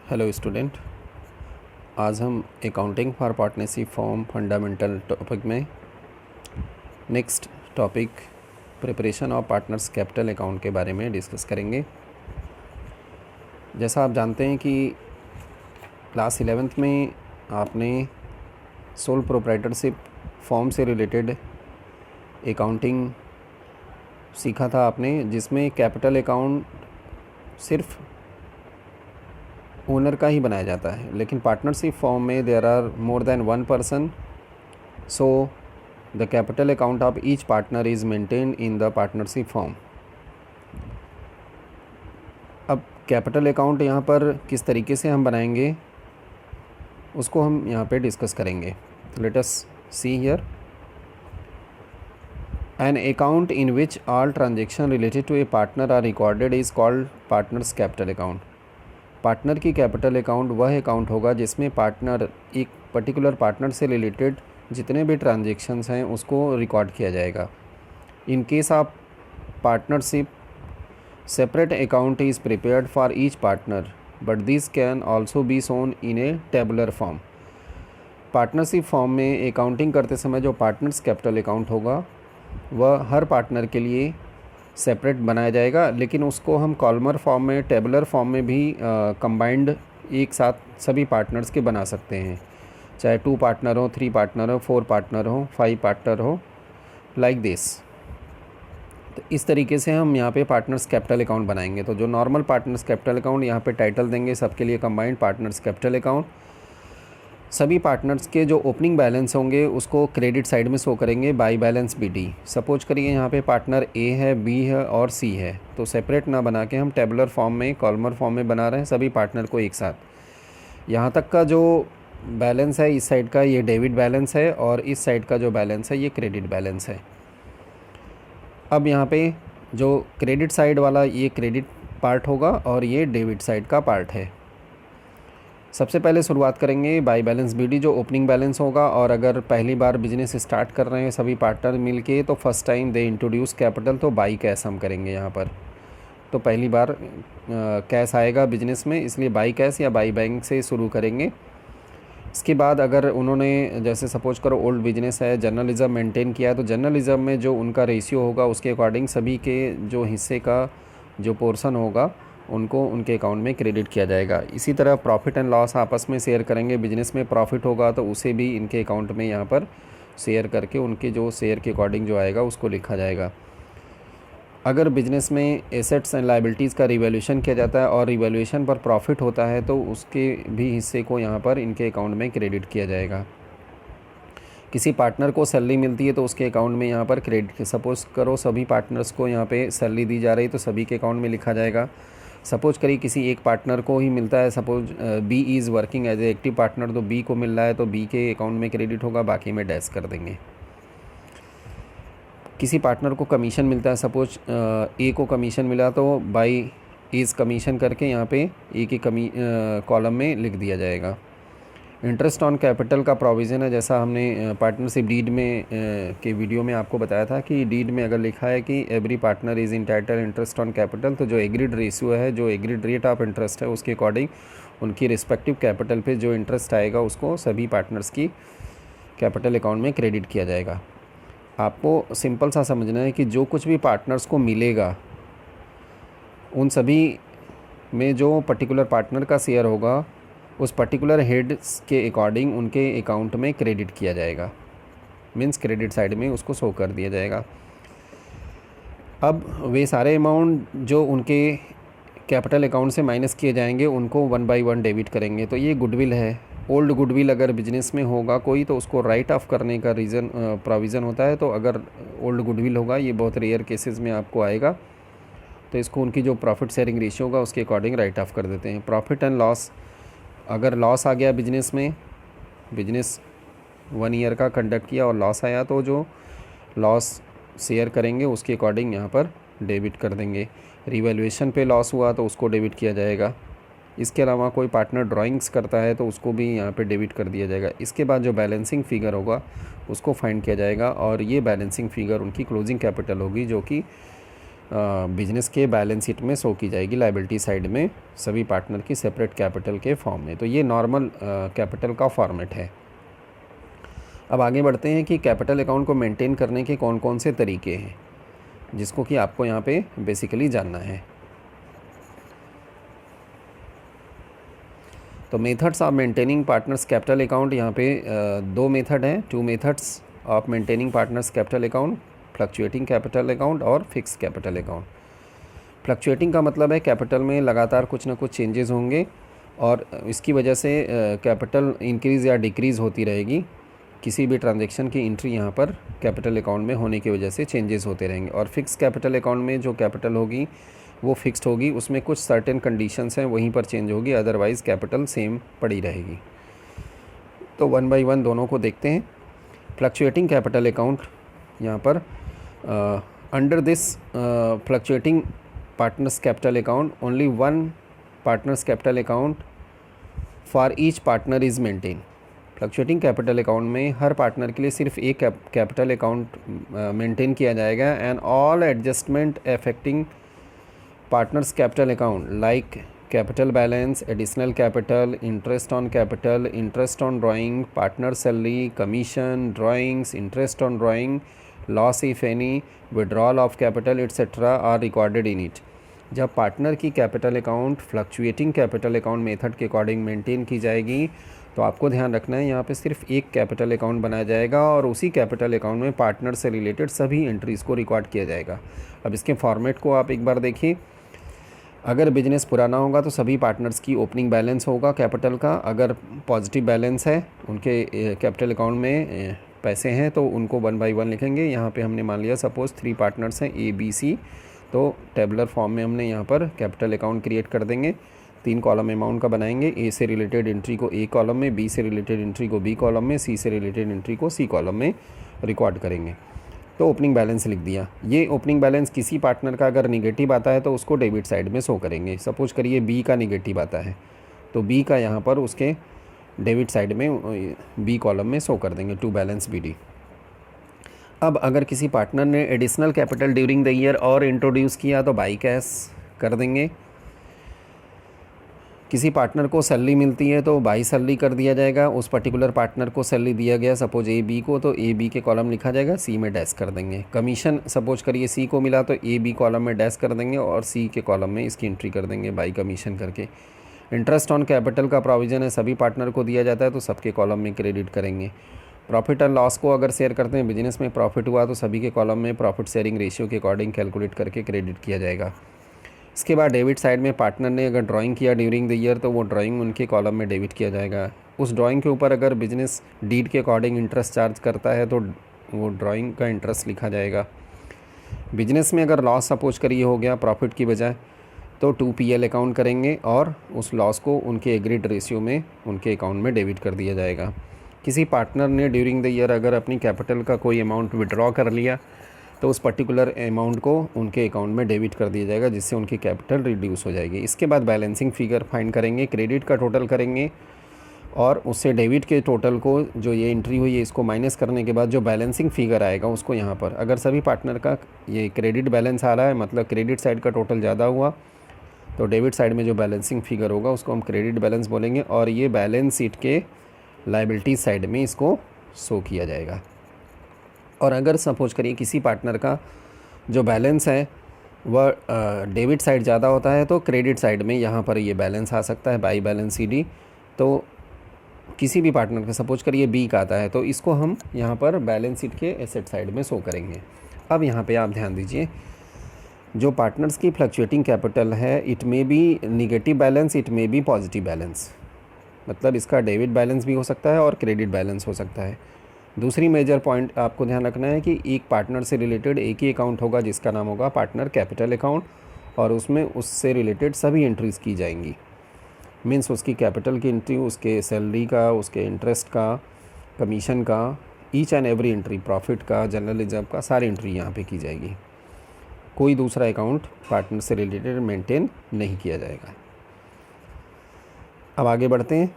Hello student. आज हम accounting for partnership form fundamental topic में next topic preparation of partners capital account के बारे में डिस्कस करेंगे। जैसा आप जानते हैं कि क्लास 11th में आपने सोल प्रोप्राइटरशिप फॉर्म से रिलेटेड अकाउंटिंग सीखा था आपने, जिसमें कैपिटल अकाउंट सिर्फ ओनर का ही बनाया जाता है, लेकिन पार्टनरशिप फॉर्म में there are more than one person, so the capital account of each partner is maintained in the partnership form. अब कैपिटल अकाउंट यहाँ पर किस तरीके से हम बनाएंगे उसको हम यहाँ पे डिस्कस करेंगे। Let us see here an account in which all transaction related to a partner are recorded is called partners capital account. Partner की कैपिटल अकाउंट वह अकाउंट होगा जिसमें पार्टनर एक पर्टिकुलर पार्टनर से रिलेटेड जितने भी ट्रांजेक्शन्स हैं उसको रिकॉर्ड किया जाएगा। In case of partnership separate account is prepared for each partner but this can also be shown in A tabular form. Partnership form में अकाउंटिंग करते समय जो पार्टनर्स कैपिटल अकाउंट होगा वह हर पार्टनर के लिए सेपरेट बनाया जाएगा, लेकिन उसको हम कॉलमर फॉर्म में, टेबुलर फॉर्म में भी कंबाइंड एक साथ सभी पार्टनर्स के बना सकते हैं, चाहे 2 पार्टनर हो, 3 पार्टनर हो, 4 पार्टनर हो, 5 पार्टनर हो, लाइक दिस। तो इस तरीके से हम यहाँ पे पार्टनर्स कैपिटल अकाउंट बनाएंगे। तो जो नॉर्मल पार्टनर्स कैपिटल अकाउंट यहाँ पे टाइटल देंगे सबके लिए कंबाइंड पार्टनर्स कैपिटल अकाउंट। सभी पार्टनर्स के जो ओपनिंग बैलेंस होंगे उसको क्रेडिट साइड में शो करेंगे बाई बैलेंस BD। सपोज करिए यहाँ पे पार्टनर A है, B है और C है, तो सेपरेट ना बना के हम टेबुलर फॉर्म में, कॉलमर फॉर्म में बना रहे हैं सभी पार्टनर को एक साथ। यहाँ तक का जो बैलेंस है इस साइड का ये डेबिट बैलेंस है और इस साइड का जो बैलेंस है ये क्रेडिट बैलेंस है। अब यहाँ पे जो क्रेडिट साइड वाला ये क्रेडिट पार्ट होगा और ये डेबिट साइड का पार्ट है। सबसे पहले शुरुआत करेंगे बाई बैलेंस BD जो ओपनिंग बैलेंस होगा, और अगर पहली बार बिजनेस स्टार्ट कर रहे हैं सभी पार्टनर मिलके तो first time they introduce capital, तो बाई कैश हम करेंगे यहाँ पर। तो पहली बार कैश आएगा बिजनेस में, इसलिए बाई कैश या बाई बैंक से शुरू करेंगे। इसके बाद अगर उन्होंने जैसे सपोज करो ओल्ड बिजनेस है, जर्नलिज्म मेंटेन किया है, तो जर्नलिज्म में जो उनका रेशियो होगा उसके अकॉर्डिंग सभी के जो हिस्से का जो पोर्शन होगा उनको उनके अकाउंट में क्रेडिट किया जाएगा। इसी तरह प्रॉफिट एंड लॉस आपस में शेयर करेंगे। बिजनेस में प्रॉफिट होगा तो उसे भी इनके अकाउंट में यहाँ पर शेयर करके उनके जो शेयर के अकॉर्डिंग जो आएगा उसको लिखा जाएगा। अगर बिजनेस में एसेट्स एंड लायबिलिटीज़ का रिवैल्यूएशन किया जाता है और रिवैल्यूएशन पर प्रॉफिट होता है तो उसके भी हिस्से को यहाँ पर इनके अकाउंट में क्रेडिट किया जाएगा। किसी पार्टनर को सैलरी मिलती है तो उसके अकाउंट में यहाँ पर क्रेडिट, सपोज करो सभी पार्टनर्स को यहाँ पे सैलरी दी जा रही तो सभी के अकाउंट में लिखा जाएगा। सपोज करिए किसी एक पार्टनर को ही मिलता है, suppose B is working as a active partner, तो B को मिल रहा है तो B के अकाउंट में क्रेडिट होगा, बाकी में डैश कर देंगे। किसी पार्टनर को कमीशन मिलता है, सपोज A को कमीशन मिला तो बाई इज़ कमीशन करके यहाँ पे A की कॉलम में लिख दिया जाएगा। इंटरेस्ट ऑन कैपिटल का प्रोविज़न है, जैसा हमने पार्टनरशिप डीड में के वीडियो में आपको बताया था कि डीड में अगर लिखा है कि every partner is entitle interest on capital, तो जो एग्रीड रेशियो है, जो एग्रीड रेट ऑफ इंटरेस्ट है उसके अकॉर्डिंग उनकी रिस्पेक्टिव कैपिटल पे जो इंटरेस्ट आएगा उसको सभी पार्टनर्स की कैपिटल अकाउंट में क्रेडिट किया जाएगा। आपको सिंपल सा समझना है कि जो कुछ भी पार्टनर्स को मिलेगा उन सभी में जो पर्टिकुलर पार्टनर का शेयर होगा उस पर्टिकुलर हेड्स के अकॉर्डिंग उनके अकाउंट में क्रेडिट किया जाएगा, मीन्स क्रेडिट साइड में उसको शो कर दिया जाएगा। अब वे सारे अमाउंट जो उनके कैपिटल अकाउंट से माइनस किए जाएंगे उनको 1 बाई 1 डेबिट करेंगे। तो ये गुडविल है। ओल्ड गुडविल अगर बिजनेस में होगा कोई तो उसको राइट ऑफ करने का प्रोविज़न होता है। तो अगर ओल्ड गुडविल होगा, ये बहुत रेयर केसेस में आपको आएगा, तो इसको उनकी जो प्रॉफिट शेयरिंग रेशियो होगा उसके अकॉर्डिंग राइट ऑफ कर देते हैं। प्रॉफिट एंड लॉस, अगर लॉस आ गया बिजनेस में, बिजनेस 1 ईयर का कंडक्ट किया और लॉस आया तो जो लॉस शेयर करेंगे उसके अकॉर्डिंग यहाँ पर डेबिट कर देंगे। रिवैल्यूएशन पे लॉस हुआ तो उसको डेबिट किया जाएगा। इसके अलावा कोई पार्टनर ड्राइंग्स करता है तो उसको भी यहाँ पे डेबिट कर दिया जाएगा। इसके बाद जो बैलेंसिंग फ़िगर होगा उसको फाइंड किया जाएगा और ये बैलेंसिंग फ़िगर उनकी क्लोजिंग कैपिटल होगी जो कि बिजनेस के बैलेंस शीट में शो की जाएगी लायबिलिटी साइड में सभी पार्टनर की सेपरेट कैपिटल के फॉर्म में। तो ये नॉर्मल कैपिटल का फॉर्मेट है। अब आगे बढ़ते हैं कि कैपिटल अकाउंट को मेंटेन करने के कौन कौन से तरीके हैं, जिसको कि आपको यहाँ पे बेसिकली जानना है। तो methods of maintaining partners capital account, यहाँ पे दो मेथड हैं, 2 methods of maintaining partners capital account, fluctuating capital account और फिक्स कैपिटल अकाउंट। फ्लक्चुएटिंग का मतलब है कैपिटल में लगातार कुछ ना कुछ चेंजेस होंगे और इसकी वजह से कैपिटल इंक्रीज़ या डिक्रीज़ होती रहेगी। किसी भी ट्रांजैक्शन की एंट्री यहाँ पर कैपिटल अकाउंट में होने की वजह से चेंजेस होते रहेंगे। और फिक्स कैपिटल अकाउंट में जो कैपिटल होगी वो फिक्स्ड होगी, उसमें कुछ सर्टेन कंडीशंस हैं वहीं पर चेंज होगी, अदरवाइज़ कैपिटल सेम पड़ी रहेगी। तो 1 बाय 1 दोनों को देखते हैं। फ्लक्चुएटिंग कैपिटल अकाउंट, यहाँ पर under this fluctuating partners capital account only 1 partners capital account for each partner is maintain. Fluctuating capital account में हर पार्टनर के लिए सिर्फ एक कैपिटल अकाउंट मेंटेन किया जाएगा and all adjustment affecting partners capital account like capital balance, additional capital, interest on capital, interest on drawing, partner salary, commission, drawings, interest on drawing, loss if any, withdrawal of capital etcetera are recorded in it. जब partner की capital account fluctuating capital account method के according maintain की जाएगी तो आपको ध्यान रखना है यहाँ पे सिर्फ एक कैपिटल अकाउंट बनाया जाएगा और उसी कैपिटल अकाउंट में पार्टनर से रिलेटेड सभी एंट्रीज़ को रिकॉर्ड किया जाएगा। अब इसके फॉर्मेट को आप एक बार देखिए। अगर बिजनेस पुराना होगा तो सभी पार्टनर्स की ओपनिंग बैलेंस होगा कैपिटल का। अगर पॉजिटिव बैलेंस है, उनके कैपिटल अकाउंट में पैसे हैं, तो उनको 1 बाय 1 लिखेंगे। यहाँ पे हमने मान लिया सपोज़ 3 पार्टनर्स हैं ABC, तो टेबुलर फॉर्म में हमने यहाँ पर कैपिटल अकाउंट क्रिएट कर देंगे। 3 कॉलम अमाउंट का बनाएंगे। A से रिलेटेड एंट्री को A कॉलम में, B से रिलेटेड एंट्री को B कॉलम में, C से रिलेटेड एंट्री को C कॉलम में रिकॉर्ड करेंगे। तो ओपनिंग बैलेंस लिख दिया। ये ओपनिंग बैलेंस किसी पार्टनर का अगर निगेटिव आता है तो उसको डेबिट साइड में शो करेंगे। सपोज करिए B का निगेटिव आता है तो B का यहाँ पर उसके डेबिट साइड में B कॉलम में शो कर देंगे, टू बैलेंस BD। अब अगर किसी पार्टनर ने additional capital during the year और इंट्रोड्यूस किया तो बाई कैश कर देंगे। किसी पार्टनर को सैलरी मिलती है तो बाई सैलरी कर दिया जाएगा। उस पर्टिकुलर पार्टनर को सैलरी दिया गया सपोज AB को, तो AB के कॉलम लिखा जाएगा, C में डैश कर देंगे। कमीशन सपोज करिए C को मिला तो AB कॉलम में डैश कर देंगे और C के कॉलम में इसकी एंट्री कर देंगे बाई कमीशन करके। इंटरेस्ट ऑन कैपिटल का प्रोविज़न है, सभी पार्टनर को दिया जाता है तो सबके कॉलम में क्रेडिट करेंगे। प्रॉफिट एंड लॉस को अगर शेयर करते हैं, बिजनेस में प्रॉफिट हुआ तो सभी के कॉलम में प्रॉफिट शेयरिंग रेशियो के अकॉर्डिंग कैलकुलेट करके क्रेडिट किया जाएगा। इसके बाद डेबिट साइड में पार्टनर ने अगर ड्राइंग किया ड्यूरिंग द ईयर तो वो ड्राइंग उनके कॉलम में डेबिट किया जाएगा। उस ड्राइंग के ऊपर अगर बिजनेस डीड के अकॉर्डिंग इंटरेस्ट चार्ज करता है तो वो ड्राइंग का इंटरेस्ट लिखा जाएगा। बिजनेस में अगर लॉस सपोज करिए हो गया प्रॉफिट की बजाय तो 2PL अकाउंट करेंगे और उस लॉस को उनके एग्रीड रेशियो में उनके अकाउंट में डेबिट कर दिया जाएगा। किसी पार्टनर ने ड्यूरिंग द ईयर अगर अपनी कैपिटल का कोई अमाउंट विड्रॉ कर लिया तो उस पर्टिकुलर अमाउंट को उनके अकाउंट में डेबिट कर दिया जाएगा, जिससे उनकी कैपिटल रिड्यूस हो जाएगी। इसके बाद बैलेंसिंग फिगर फाइंड करेंगे, क्रेडिट का टोटल करेंगे और उससे डेबिट के टोटल को जो ये एंट्री हुई है इसको माइनस करने के बाद जो बैलेंसिंग फिगर आएगा उसको यहाँ पर, अगर सभी पार्टनर का ये क्रेडिट बैलेंस आ रहा है मतलब क्रेडिट साइड का टोटल ज़्यादा हुआ तो डेबिट साइड में जो बैलेंसिंग फिगर होगा उसको हम क्रेडिट बैलेंस बोलेंगे और ये बैलेंस शीट के लायबिलिटी साइड में इसको शो किया जाएगा। और अगर सपोज करिए किसी पार्टनर का जो बैलेंस है वह डेबिट साइड ज़्यादा होता है तो क्रेडिट साइड में यहाँ पर ये बैलेंस आ सकता है बाई बैलेंस CD। तो किसी भी पार्टनर का सपोज करिए B का आता है तो इसको हम यहाँ पर बैलेंस शीट के एसेट साइड में शो करेंगे। अब यहाँ पे आप ध्यान दीजिए, जो पार्टनर्स की फ्लक्चुएटिंग कैपिटल है it may be negative balance, it may be positive balance, मतलब इसका डेबिट बैलेंस भी हो सकता है और क्रेडिट बैलेंस हो सकता है। दूसरी मेजर पॉइंट आपको ध्यान रखना है कि एक पार्टनर से रिलेटेड एक ही अकाउंट होगा जिसका नाम होगा पार्टनर कैपिटल अकाउंट और उसमें उससे रिलेटेड सभी एंट्रीज़ की जाएंगी। मीन्स उसकी कैपिटल की एंट्री, उसके सैलरी का, उसके इंटरेस्ट का, कमीशन का, each and every entry, profit का, जनरल रिजर्व का, सारी एंट्री यहाँ पे की जाएगी। कोई दूसरा अकाउंट पार्टनर से रिलेटेड मेंटेन नहीं किया जाएगा। अब आगे बढ़ते हैं।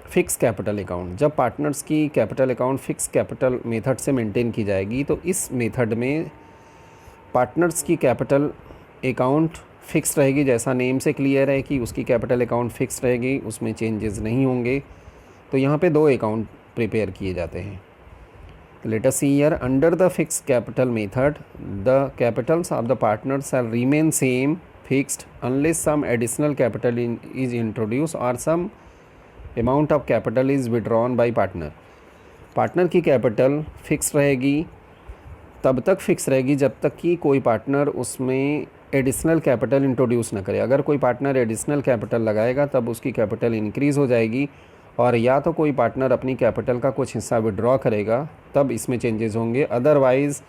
फिक्स कैपिटल अकाउंट, जब पार्टनर्स की capital account fix capital method से मेंटेन की जाएगी तो इस मेथड में पार्टनर्स की कैपिटल अकाउंट फ़िक्स रहेगी, जैसा नेम से क्लियर है कि उसकी कैपिटल अकाउंट फ़िक्स रहेगी, उसमें चेंजेस नहीं होंगे। तो यहाँ पे 2 अकाउंट प्रिपेयर किए जाते हैं। Late us see here, under the fix capital method the Capitals of the partners shall remain same fixed unless some additional capital is introduced or some amount of capital is withdrawn by partner। Partner की capital fix रहेगी, तब तक fix रहेगी जब तक कि कोई partner उसमें एडिशनल कैपिटल इंट्रोड्यूस ना करे। अगर कोई पार्टनर एडिशनल कैपिटल लगाएगा तब उसकी कैपिटल इंक्रीज़ हो जाएगी, और या तो कोई पार्टनर अपनी कैपिटल का कुछ हिस्सा विड्रॉ करेगा तब इसमें चेंजेस होंगे। अदरवाइज़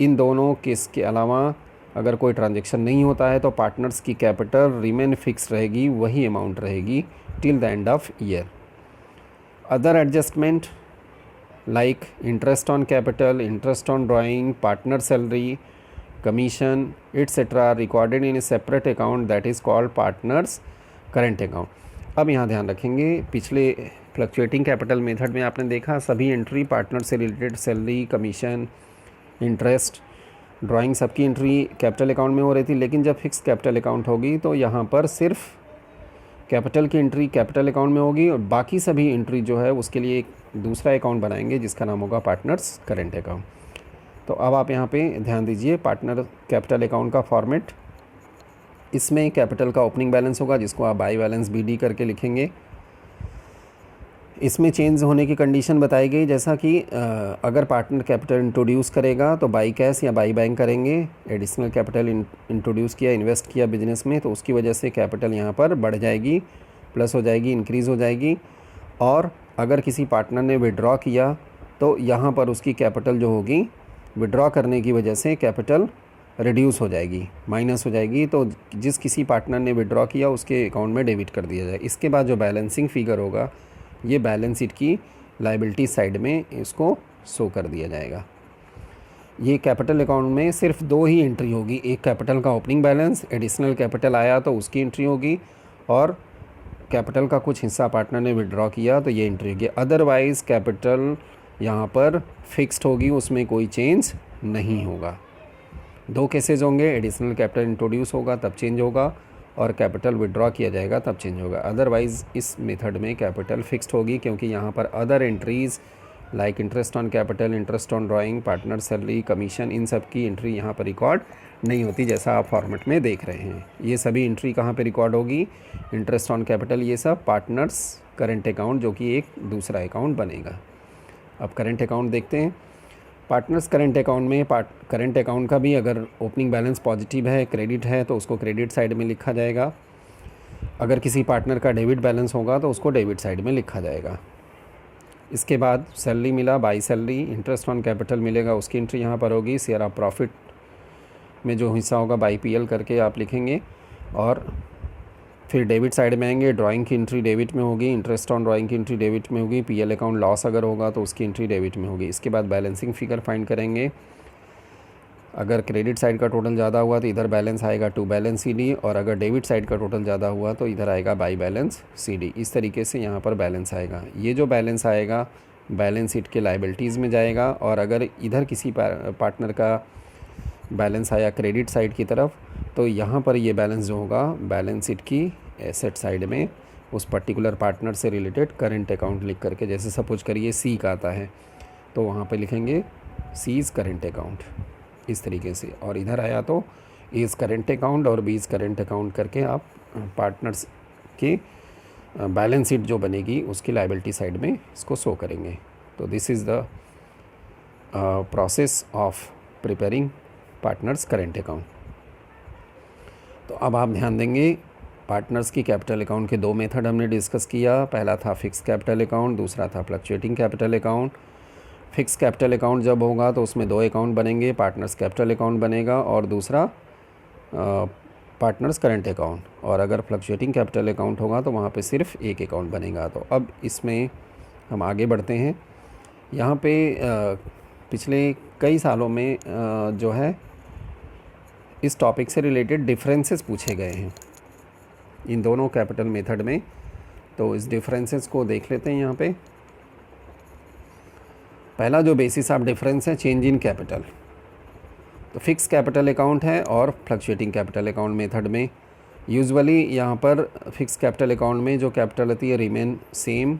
इन दोनों केस के अलावा अगर कोई ट्रांजैक्शन नहीं होता है तो पार्टनर्स की कैपिटल रिमेन फिक्स रहेगी, वही अमाउंट रहेगी till the end of year. Other adjustment like interest on capital, interest on drawing, partner salary, commission etcetera recorded in A separate account that is called partners current account. अब यहाँ ध्यान रखेंगे, पिछले fluctuating capital method में आपने देखा सभी entry partner से related, salary, commission, interest, drawing, सबकी एंट्री कैपिटल अकाउंट में हो रही थी। लेकिन जब फिक्स कैपिटल अकाउंट होगी तो यहाँ पर सिर्फ कैपिटल की एंट्री कैपिटल अकाउंट में होगी, और बाकी सभी एंट्री जो है उसके लिए एक दूसरा अकाउंट बनाएंगे जिसका नाम होगा पार्टनर्स करेंट अकाउंट। तो अब आप यहाँ पे ध्यान दीजिए, पार्टनर कैपिटल अकाउंट का फॉर्मेट, इसमें कैपिटल का ओपनिंग बैलेंस होगा जिसको आप बाई बैलेंस BD करके लिखेंगे। इसमें चेंज होने की कंडीशन बताई गई, जैसा कि अगर पार्टनर कैपिटल इंट्रोड्यूस करेगा तो बाई कैश या बाई बैंक करेंगे। एडिशनल कैपिटल इंट्रोड्यूस किया, इन्वेस्ट किया बिजनेस में, तो उसकी वजह से कैपिटल यहाँ पर बढ़ जाएगी, प्लस हो जाएगी, इंक्रीज़ हो जाएगी। और अगर किसी पार्टनर ने विड्रॉ किया तो यहाँ पर उसकी कैपिटल जो होगी विड्रॉ करने की वजह से कैपिटल रिड्यूस हो जाएगी, माइनस हो जाएगी। तो जिस किसी पार्टनर ने विड्रॉ किया उसके अकाउंट में डेबिट कर दिया जाए। इसके बाद जो बैलेंसिंग फ़िगर होगा ये बैलेंस शीट की लायबिलिटी साइड में इसको शो कर दिया जाएगा। ये कैपिटल अकाउंट में सिर्फ 2 ही एंट्री होगी, एक कैपिटल का ओपनिंग बैलेंस, एडिशनल कैपिटल आया तो उसकी एंट्री होगी, और कैपिटल का कुछ हिस्सा पार्टनर ने विड्रॉ किया तो ये एंट्री होगी। अदरवाइज़ कैपिटल यहाँ पर फिक्स्ड होगी, उसमें कोई चेंज नहीं होगा। 2 केसेस होंगे, एडिशनल कैपिटल इंट्रोड्यूस होगा तब चेंज होगा, और कैपिटल विड्रॉ किया जाएगा तब चेंज होगा। अदरवाइज़ इस मेथड में कैपिटल फिक्स्ड होगी, क्योंकि यहाँ पर other entries like interest on capital, interest on drawing, partner salary, commission, इन सब की एंट्री यहाँ पर रिकॉर्ड नहीं होती, जैसा आप फॉर्मेट में देख रहे हैं। ये सभी एंट्री कहाँ पे रिकॉर्ड होगी, इंटरेस्ट ऑन कैपिटल, ये सब पार्टनर्स करेंट अकाउंट, जो कि एक दूसरा अकाउंट बनेगा। अब करेंट अकाउंट देखते हैं। पार्टनर्स करेंट अकाउंट में करेंट अकाउंट का भी अगर ओपनिंग बैलेंस पॉजिटिव है, क्रेडिट है, तो उसको क्रेडिट साइड में लिखा जाएगा। अगर किसी पार्टनर का डेबिट बैलेंस होगा तो उसको डेबिट साइड में लिखा जाएगा। इसके बाद सैलरी मिला, by salary, interest on capital मिलेगा, उसकी एंट्री यहाँ पर होगी। शेयर ऑफ प्रॉफिट में जो हिस्सा होगा बाई PL करके आप लिखेंगे, और फिर डेबिट साइड में आएंगे। ड्राइंग की एंट्री डेबिट में होगी, इंटरेस्ट ऑन ड्राइंग की एंट्री डेबिट में होगी, PL अकाउंट लॉस अगर होगा तो उसकी एंट्री डेबिट में होगी। इसके बाद बैलेंसिंग फिगर फाइंड करेंगे। अगर क्रेडिट साइड का टोटल ज़्यादा हुआ तो इधर बैलेंस आएगा टू बैलेंस CD, और अगर डेबिट साइड का टोटल ज़्यादा हुआ तो इधर आएगा बाई बैलेंस CD। इस तरीके से यहाँ पर बैलेंस आएगा। ये जो बैलेंस आएगा बैलेंस शीट के लायबिलिटीज़ में जाएगा, और अगर इधर किसी पार्टनर का बैलेंस आया क्रेडिट साइड की तरफ तो यहाँ पर ये बैलेंस जो होगा बैलेंस शीट की एसेट साइड में उस पर्टिकुलर पार्टनर से रिलेटेड करेंट अकाउंट लिख करके, जैसे सपोज करिए C का आता है तो वहाँ पे लिखेंगे C इज़ करेंट अकाउंट, इस तरीके से। और इधर आया तो A इज़ करेंट अकाउंट और B इज़ करेंट अकाउंट करके आप पार्टनर्स के बैलेंस शीट जो बनेगी उसकी लायबिलिटी साइड में इसको शो करेंगे। तो this is the process of preparing partners current account. तो अब आप ध्यान देंगे, पार्टनर्स की कैपिटल अकाउंट के 2 मेथड हमने डिस्कस किया। पहला था फिक्स कैपिटल अकाउंट, दूसरा था fluctuating capital account. Fix capital account जब होगा तो उसमें 2 अकाउंट बनेंगे, पार्टनर्स कैपिटल अकाउंट बनेगा और दूसरा पार्टनर्स करंट अकाउंट। और अगर फ्लक्चुएटिंग कैपिटल अकाउंट होगा तो वहाँ पे सिर्फ एक अकाउंट बनेगा। तो अब इसमें हम आगे बढ़ते हैं। यहाँ पे पिछले कई सालों में जो है इस टॉपिक से रिलेटेड डिफरेंसेस पूछे गए हैं इन दोनों कैपिटल मेथड में। तो इस डिफरेंसेस को देख लेते हैं। यहाँ पे पहला जो बेसिस ऑफ डिफरेंस है चेंज इन कैपिटल। तो फिक्स कैपिटल अकाउंट है और फ्लक्चुएटिंग कैपिटल अकाउंट मेथड में यूजुअली यहाँ पर फिक्स कैपिटल अकाउंट में जो कैपिटल होती है रिमेन सेम,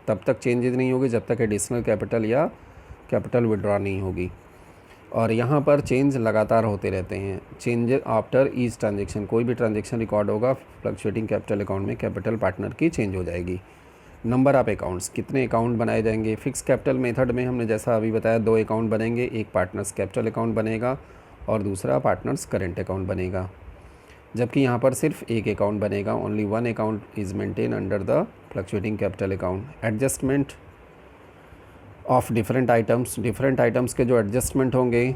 तब तक चेंजेस नहीं होगी जब तक एडिशनल कैपिटल या कैपिटल विड्रॉ नहीं होगी। और यहाँ पर चेंज लगातार होते रहते हैं, चेंज आफ्टर ईच ट्रांजेक्शन। कोई भी ट्रांजेक्शन रिकॉर्ड होगा फ्लक्चुएटिंग कैपिटल अकाउंट में कैपिटल पार्टनर की चेंज हो जाएगी। नंबर ऑफ अकाउंट्स, कितने अकाउंट बनाए जाएंगे। फिक्स कैपिटल मेथड में हमने जैसा अभी बताया 2 अकाउंट बनेंगे, एक पार्टनर्स कैपिटल अकाउंट बनेगा और दूसरा पार्टनर्स करेंट अकाउंट बनेगा। जबकि यहाँ पर सिर्फ एक अकाउंट बनेगा, only 1 account is maintain under the fluctuating capital account. Adjustment of different items के जो एडजस्टमेंट होंगे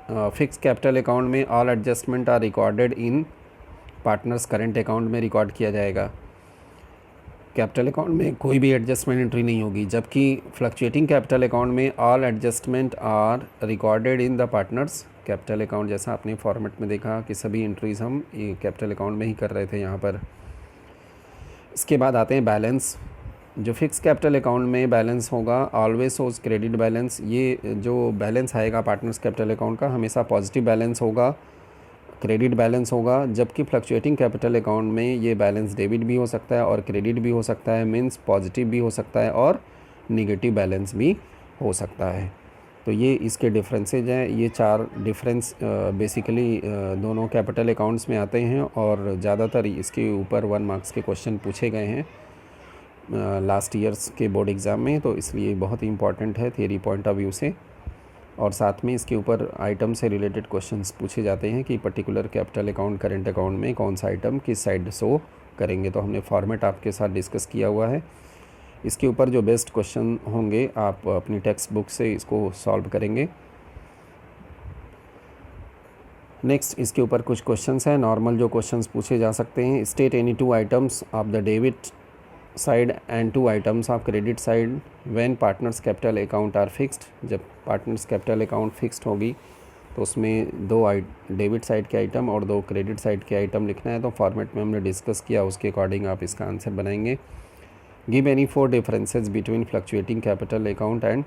फिक्स कैपिटल अकाउंट में, all adjustment are recorded in partners current account में रिकॉर्ड किया जाएगा। कैपिटल अकाउंट में कोई भी एडजस्टमेंट एंट्री नहीं होगी, जबकि फ्लक्चुएटिंग कैपिटल अकाउंट में all adjustment are recorded in the partners capital account. जैसा आपने फॉर्मेट में देखा कि सभी एंट्रीज़ हम ये कैपिटल अकाउंट में ही कर रहे थे यहाँ पर। इसके बाद आते हैं बैलेंस। जो फिक्स कैपिटल अकाउंट में बैलेंस होगा ऑलवेज शोज क्रेडिट बैलेंस। ये जो बैलेंस आएगा पार्टनर्स कैपिटल अकाउंट का हमेशा पॉजिटिव बैलेंस होगा, क्रेडिट बैलेंस होगा। जबकि फ्लक्चुएटिंग कैपिटल अकाउंट में ये बैलेंस डेबिट भी हो सकता है और क्रेडिट भी हो सकता है, मीन्स पॉजिटिव भी हो सकता है और निगेटिव बैलेंस भी हो सकता है। तो ये इसके डिफरेंसेज हैं। ये 4 डिफरेंस बेसिकली दोनों कैपिटल अकाउंट्स में आते हैं और ज़्यादातर इसके ऊपर 1 मार्क्स के क्वेश्चन पूछे गए हैं लास्ट ईयर्स के बोर्ड एग्ज़ाम में, तो इसलिए बहुत ही इंपॉर्टेंट है थियरी पॉइंट ऑफ व्यू से। और साथ में इसके ऊपर आइटम से रिलेटेड क्वेश्चंस पूछे जाते हैं कि particular capital account current account में कौन सा आइटम किस साइड शो करेंगे। तो हमने फॉर्मेट आपके साथ डिस्कस किया हुआ है। इसके ऊपर जो बेस्ट क्वेश्चन होंगे आप अपनी टेक्स्ट बुक से इसको सॉल्व करेंगे। नेक्स्ट इसके ऊपर कुछ क्वेश्चंस हैं नॉर्मल जो क्वेश्चंस पूछे जा सकते हैं। State any 2 items of the debit side and 2 items of credit side when partners capital account are fixed. जब पार्टनर्स कैपिटल अकाउंट फिक्स्ड होगी तो उसमें 2 डेबिट साइड के आइटम और 2 क्रेडिट साइड के आइटम लिखना है। तो फॉर्मेट में हमने डिस्कस किया, उसके अकॉर्डिंग आप इसका आंसर बनाएंगे। Give any 4 differences between fluctuating capital account and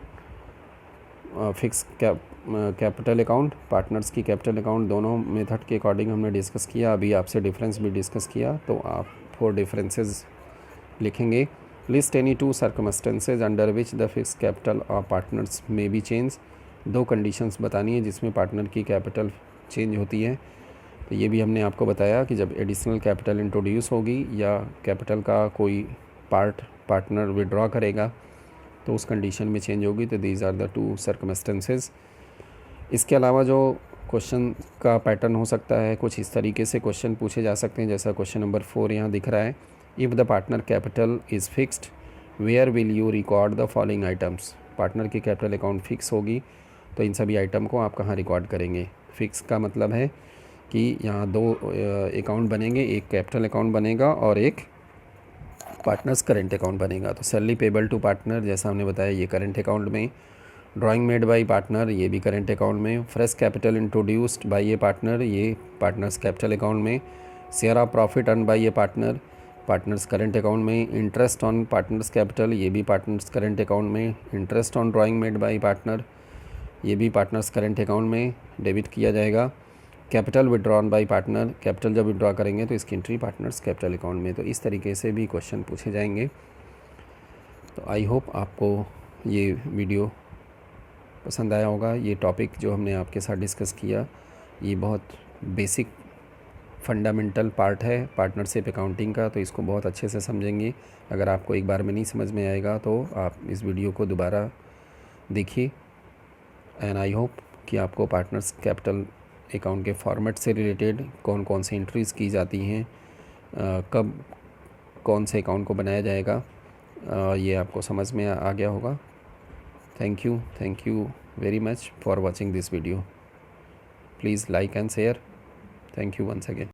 fix capital account. Partners की कैपिटल अकाउंट दोनों मेथड के अकॉर्डिंग हमने डिस्कस किया, अभी आपसे डिफरेंस भी डिस्कस किया। तो आप 4 डिफरेंसेस लिखेंगे। List any 2 circumstances under which the fix capital of partners में बी चेंज। 2 कंडीशंस बतानी है जिसमें पार्टनर की कैपिटल चेंज होती है। तो ये भी हमने आपको बताया कि जब एडिशनल कैपिटल इंट्रोड्यूस होगी या कैपिटल का कोई पार्ट पार्टनर विड्रॉ करेगा तो उस कंडीशन में चेंज होगी। तो दीज आर द 2 सर्कमस्टेंसेज। इसके अलावा जो क्वेश्चन का पैटर्न हो सकता है, कुछ इस तरीके से क्वेश्चन पूछे जा सकते हैं, जैसा क्वेश्चन नंबर 4 यहाँ दिख रहा है। If the partner capital is fixed where will you record the following items. Partner की कैपिटल अकाउंट फिक्स होगी तो इन सभी आइटम को आप कहाँ रिकॉर्ड करेंगे। फिक्स का मतलब है कि यहाँ 2 अकाउंट बनेंगे, एक कैपिटल अकाउंट बनेगा और एक पार्टनर्स करेंट अकाउंट बनेगा। तो सैलरी पेबल टू पार्टनर जैसा हमने बताया ये करेंट अकाउंट में, ड्राइंग मेड बाय पार्टनर ये भी करेंट अकाउंट में, fresh capital introduced by A partner ये पार्टनर्स कैपिटल अकाउंट में, share of profit earn by A partner partners current account में, इंटरेस्ट ऑन पार्टनर्स कैपिटल ये भी partners current account में, interest on drawing made by partner ये भी partners current account में debit किया जाएगा। Capital withdrawn bye partner, capital जब विड्रॉ करेंगे तो इसकी एंट्री पार्टनर्स कैपिटल अकाउंट में। तो इस तरीके से भी क्वेश्चन पूछे जाएंगे। तो आई होप आपको ये वीडियो पसंद आया होगा। ये टॉपिक जो हमने आपके साथ डिस्कस किया ये बहुत बेसिक फंडामेंटल पार्ट है पार्टनरशिप अकाउंटिंग का, तो इसको बहुत अच्छे से समझेंगे। अगर आपको एक बार में नहीं समझ में आएगा तो आप इस वीडियो को दोबारा देखिए। एंड आई होप कि आपको पार्टनर्स कैपिटल अकाउंट के फॉर्मेट से रिलेटेड कौन कौन सी एंट्रीज़ की जाती हैं, कब कौन से अकाउंट को बनाया जाएगा, ये आपको समझ में आ गया होगा। Thank you very much for watching this video. Please like and share. Thank you once again.